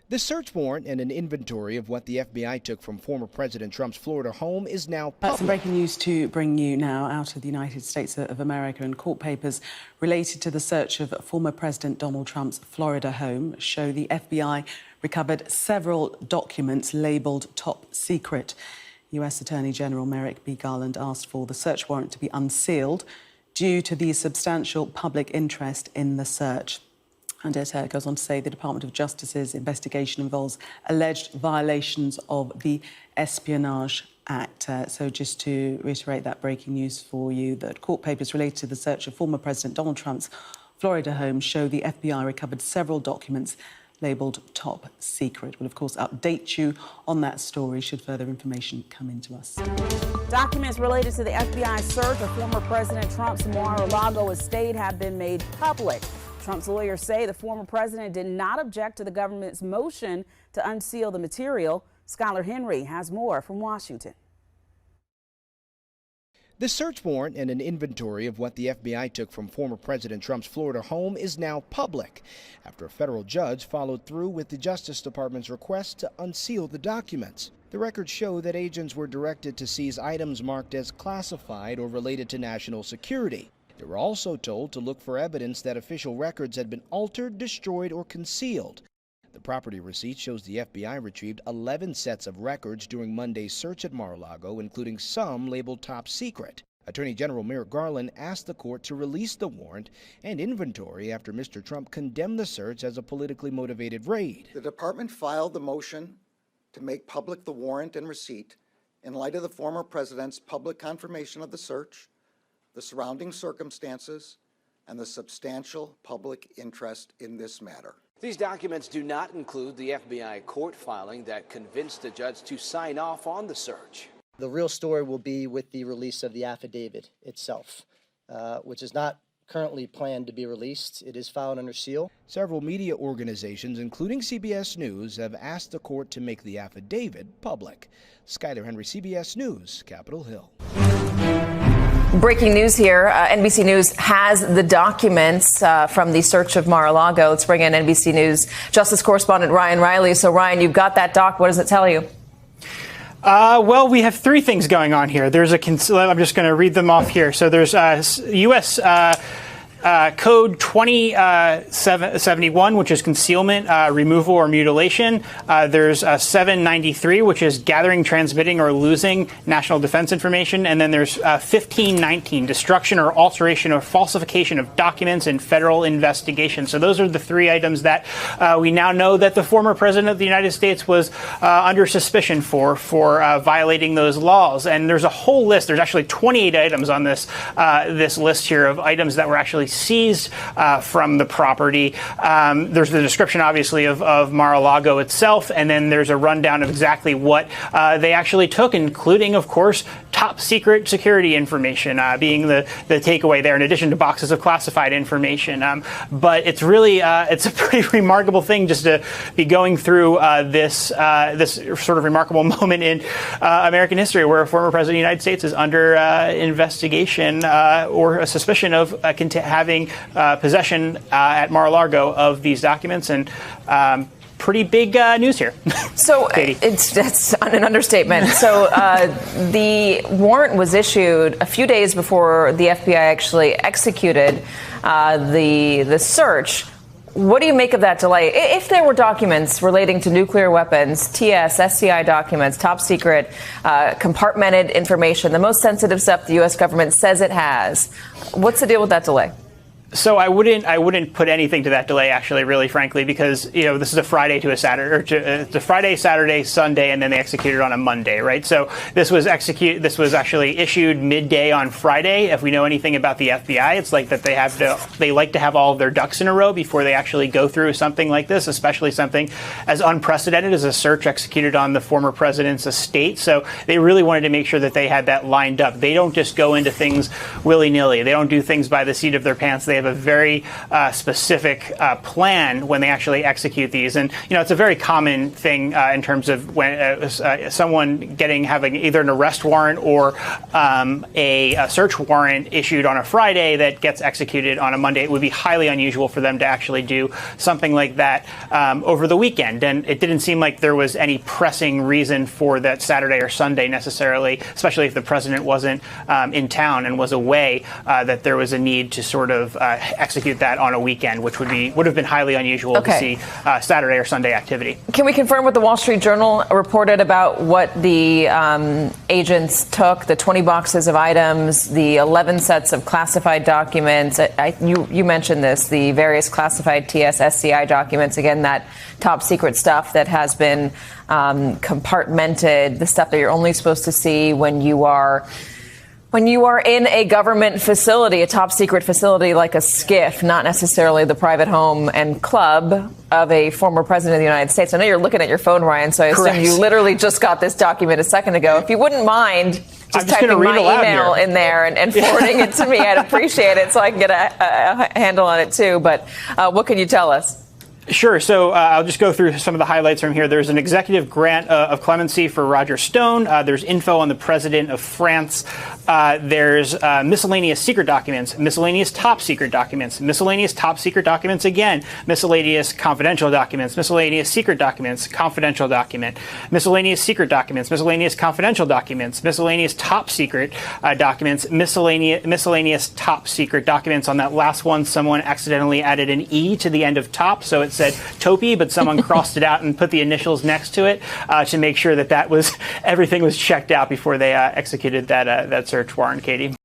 The search warrant and an inventory of what the FBI took from former President Trump's Florida home is now public. Some breaking news to bring you now out of the United States of America, and court papers related to the search of former President Donald Trump's Florida home show the FBI recovered several documents labelled top secret. U.S. Attorney General Merrick Garland asked for the search warrant to be unsealed due to the substantial public interest in the search. And it goes on to say the Department of Justice's investigation involves alleged violations of the Espionage Act. So just to reiterate that breaking news for you, that court papers related to the search of former President Donald Trump's Florida home show the FBI recovered several documents labelled top secret. We'll, of course, update you on that story should further information come into us. Documents related to the FBI search of former President Trump's Mar-a-Lago estate have been made public. Trump's lawyers say the former president did not object to the government's motion to unseal the material. Skylar Henry has more from Washington. The search warrant and an inventory of what the FBI took from former President Trump's Florida home is now public after a federal judge followed through with the Justice Department's request to unseal the documents. The records show that agents were directed to seize items marked as classified or related to national security. They were also told to look for evidence that official records had been altered, destroyed, or concealed. The property receipt shows the FBI retrieved 11 sets of records during Monday's search at Mar-a-Lago, including some labeled top secret. Attorney General Merrick Garland asked the court to release the warrant and inventory after Mr. Trump condemned the search as a politically motivated raid. The department filed the motion to make public the warrant and receipt in light of the former president's public confirmation of the search, the surrounding circumstances, and the substantial public interest in this matter. These documents do not include the FBI court filing that convinced the judge to sign off on the search. The real story will be with the release of the affidavit itself, which is not currently planned to be released. It is filed under seal. Several media organizations, including CBS News, have asked the court to make the affidavit public. Skylar Henry, CBS News, Capitol Hill. Breaking news here. NBC News has the documents from the search of Mar-a-Lago. Let's bring in NBC News Justice correspondent Ryan Riley. So, Ryan, you've got that doc. What does it tell you? Well, we have three things going on here. There's I'm just going to read them off here. So there's U.S. Code 2071, which is concealment, removal, or mutilation. There's 793, which is gathering, transmitting, or losing national defense information. And then there's 1519, destruction or alteration or falsification of documents in federal investigation. So those are the three items that we now know that the former president of the United States was under suspicion for violating those laws. And there's a whole list. There's actually 28 items on this list here of items that were actually seized from the property. There's the description, obviously, of Mar-a-Lago itself, and then there's a rundown of exactly what they actually took, including, of course, top secret security information being the takeaway there, in addition to boxes of classified information. But it's really it's a pretty remarkable thing just to be going through this sort of remarkable moment in American history where a former president of the United States is under investigation or a suspicion of having possession at Mar-a-Lago of these documents, and pretty big news here. So that's an understatement. So the warrant was issued a few days before the FBI actually executed the search. What do you make of that delay? If there were documents relating to nuclear weapons, TS, SCI documents, top secret, compartmented information, the most sensitive stuff the U.S. government says it has, what's the deal with that delay? So I wouldn't put anything to that delay, actually, really, frankly, because, this is a Friday to a Saturday, or it's a Friday, Saturday, Sunday, and then they executed on a Monday, right? So this was actually issued midday on Friday. If we know anything about the FBI, it's like that they like to have all of their ducks in a row before they actually go through something like this, especially something as unprecedented as a search executed on the former president's estate. So they really wanted to make sure that they had that lined up. They don't just go into things willy-nilly. They don't do things by the seat of their pants. They have have a very specific plan when they actually execute these. And, it's a very common thing in terms of when someone having either an arrest warrant or a search warrant issued on a Friday that gets executed on a Monday. It would be highly unusual for them to actually do something like that over the weekend. And it didn't seem like there was any pressing reason for that Saturday or Sunday necessarily, especially if the president wasn't in town and was away, that there was a need to sort of execute that on a weekend, which would have been highly unusual to see Saturday or Sunday activity. Can we confirm what the Wall Street Journal reported about what the agents took, the 20 boxes of items, the 11 sets of classified documents? You mentioned this, the various classified TS-SCI documents, again, that top secret stuff that has been compartmented, the stuff that you're only supposed to see when you are in a government facility, a top secret facility like a SCIF, not necessarily the private home and club of a former president of the United States. I know you're looking at your phone, Ryan, so I assume you literally just got this document a second ago. If you wouldn't mind just typing my email in there and forwarding it to me, I'd appreciate it so I can get a handle on it too. But what can you tell us? Sure. So I'll just go through some of the highlights from here. There's an executive grant of clemency for Roger Stone. There's info on the president of France. There's miscellaneous secret documents, miscellaneous top secret documents, miscellaneous top secret documents again, miscellaneous confidential documents, miscellaneous secret documents, confidential document, miscellaneous secret documents, miscellaneous confidential documents, miscellaneous top secret documents, miscellaneous top secret documents. On that last one, someone accidentally added an E to the end of top, so it said Topi, but someone crossed it out and put the initials next to it to make sure that everything was checked out before they executed that search warrant, Katie.